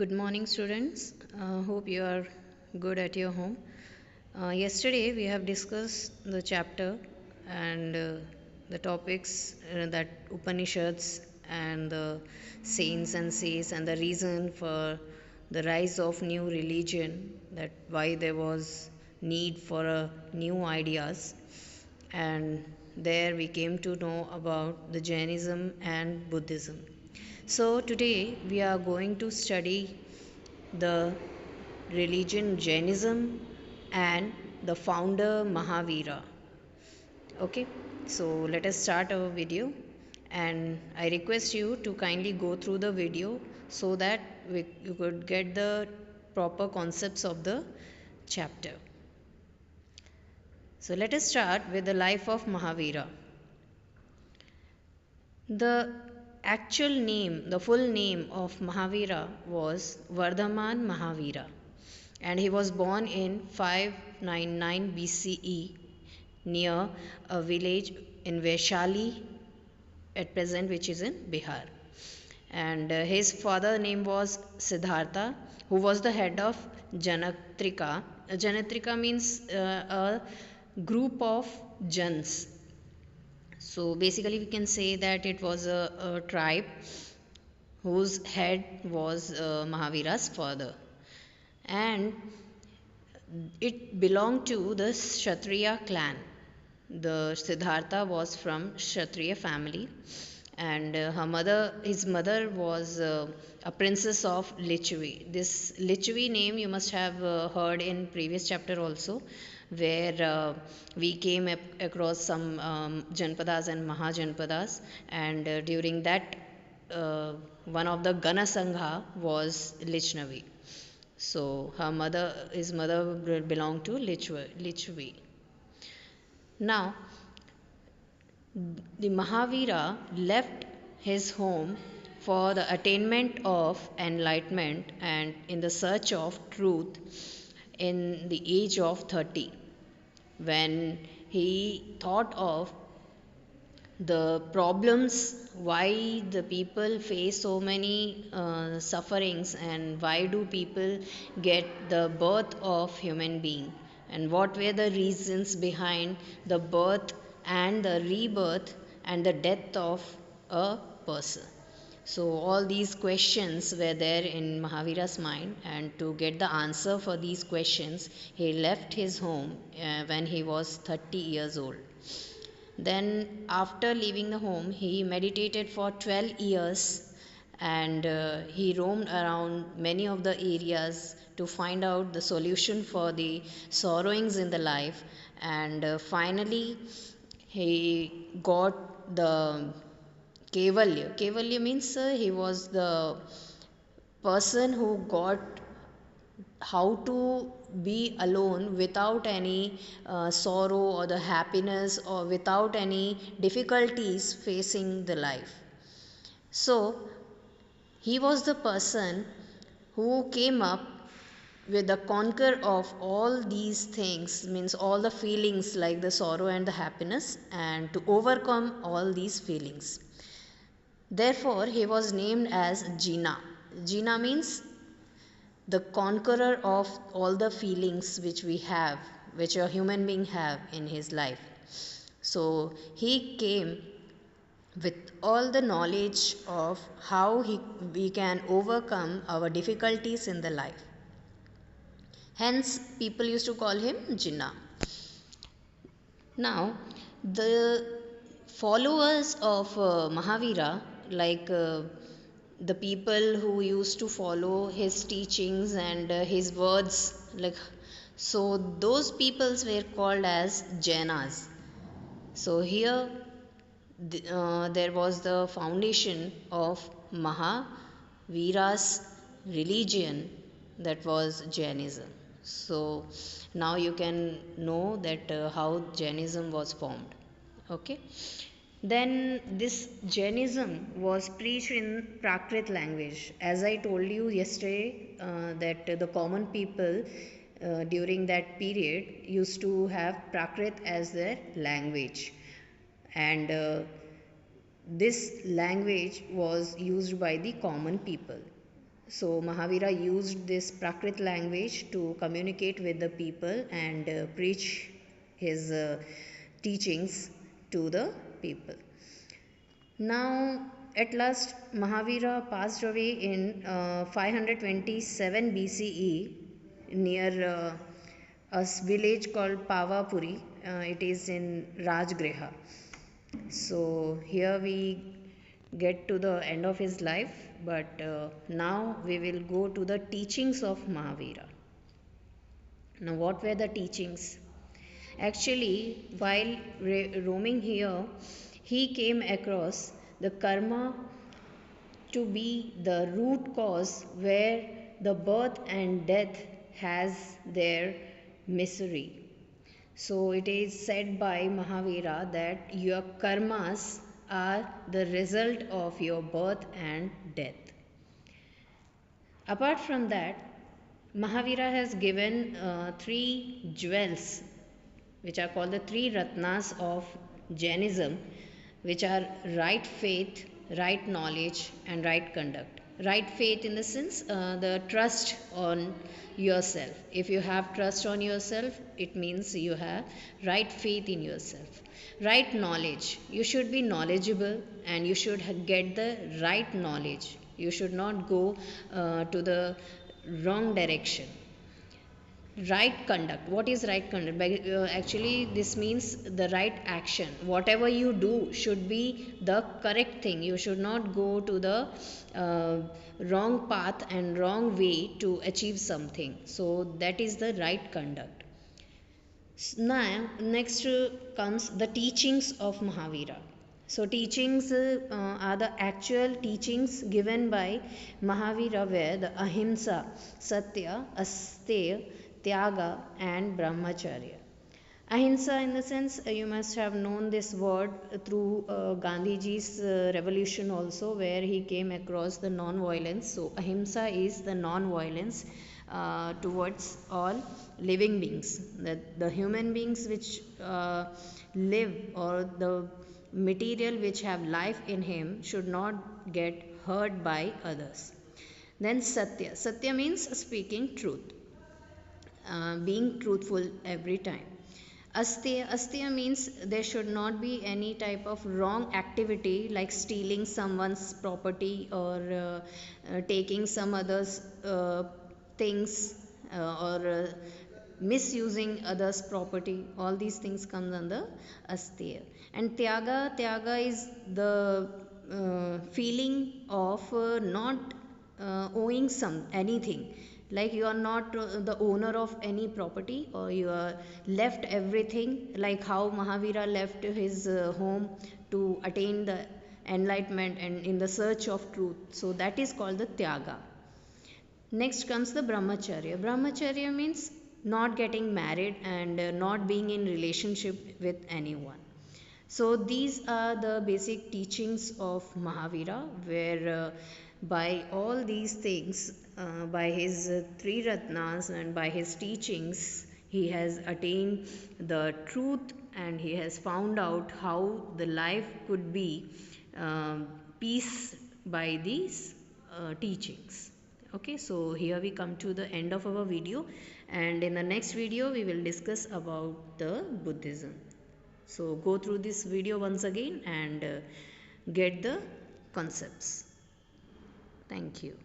Good morning, students. Hope you are good at your home. Yesterday, we have discussed the chapter and the topics that Upanishads and the saints and says and the reason for the rise of new religion, that why there was need for new ideas. And there we came to know about the Jainism and Buddhism. So today we are going to study the religion Jainism and the founder Mahavira. Okay, so let us start our video, and I request you to kindly go through the video so that you could get the proper concepts of the chapter. So let us start with the life of Mahavira. The actual name, the full name of Mahavira was Vardhaman Mahavira, and he was born in 599 BCE near a village in Vaishali at present, which is in Bihar. And his father name was Siddhartha, who was the head of Janatrika. Janatrika means a group of Jans. So basically, we can say that it was a tribe whose head was Mahavira's father, and it belonged to the Kshatriya clan. The Siddhartha was from Kshatriya family, and his mother was a princess of Lichvi. This Lichvi name you must have heard in previous chapter also, where we came across some Janpadas and Mahajanpadas, and during that one of the Gana Sangha was Lichnavi. So his mother belonged to Lichvi. Now, the Mahavira left his home for the attainment of enlightenment and in the search of truth in the age of 30, when he thought of the problems, why the people face so many sufferings, and why do people get the birth of human being, and what were the reasons behind the birth and the rebirth and the death of a person. So all these questions were there in Mahavira's mind, and to get the answer for these questions, he left his home when he was 30 years old. Then, after leaving the home, he meditated for 12 years, and he roamed around many of the areas to find out the solution for the sorrowings in the life. And finally, he got the Kevalya. Kevalya means he was the person who got how to be alone without any sorrow or the happiness, or without any difficulties facing the life. So he was the person who came up with the conquer of all these things, means all the feelings like the sorrow and the happiness, and to overcome all these feelings. Therefore he was named as Jina. Jina means the conqueror of all the feelings which we have, which a human being have in his life. So he came with all the knowledge of how we can overcome our difficulties in the life. Hence people used to call him Jinnah. Now the followers of Mahavira, like the people who used to follow his teachings and his words, like, so those peoples were called as Jainas. So here there was the foundation of Mahavira's religion, that was Jainism. So now you can know that how Jainism was formed. Okay. Then this Jainism was preached in Prakrit language. As I told you yesterday, that the common people during that period used to have Prakrit as their language, and this language was used by the common people. So Mahavira used this Prakrit language to communicate with the people and preach his teachings to the people. Now, at last, Mahavira passed away in 527 BCE near a village called Pavapuri. It is in Rajgriha. So, here we get to the end of his life, but now we will go to the teachings of Mahavira. Now, what were the teachings? Actually, while roaming here, he came across the karma to be the root cause where the birth and death has their misery. So it is said by Mahavira that your karmas are the result of your birth and death. Apart from that, Mahavira has given three jewels which are called the three ratnas of Jainism, which are right faith, right knowledge, and right conduct. Right faith, in the sense, the trust on yourself. If you have trust on yourself, it means you have right faith in yourself. Right knowledge, you should be knowledgeable and you should get the right knowledge. You should not go to the wrong direction. Right conduct, what is right conduct? Actually this means the right action. Whatever you do should be the correct thing. You should not go to the uh, wrong path and wrong way to achieve something. So that is the right conduct. Now, next comes the teachings of Mahavira. So, teachings are the actual teachings given by Mahavira, where the ahimsa, satya, asteya, tyaga, and brahmacharya. Ahimsa, in the sense, you must have known this word through Gandhiji's revolution also, where he came across the non-violence. So, ahimsa is the non-violence towards all living beings. The human beings which live, or the material which have life in him, should not get hurt by others. Then Satya. Satya means speaking truth, being truthful every time. Asteya means there should not be any type of wrong activity like stealing someone's property, or taking some others' things, or misusing others' property. All these things come under Asteya. And Tyaga is the feeling of not owing anything, like you are not the owner of any property, or you are left everything, like how Mahavira left his home to attain the enlightenment and in the search of truth. So that is called the Tyaga. Next comes the Brahmacharya. Brahmacharya means not getting married and not being in relationship with anyone. So these are the basic teachings of Mahavira, where by all these things, by his three ratnas and by his teachings, he has attained the truth and he has found out how the life could be peace by these teachings. Okay, so here we come to the end of our video, and in the next video we will discuss about the Buddhism. So go through this video once again and get the concepts. Thank you.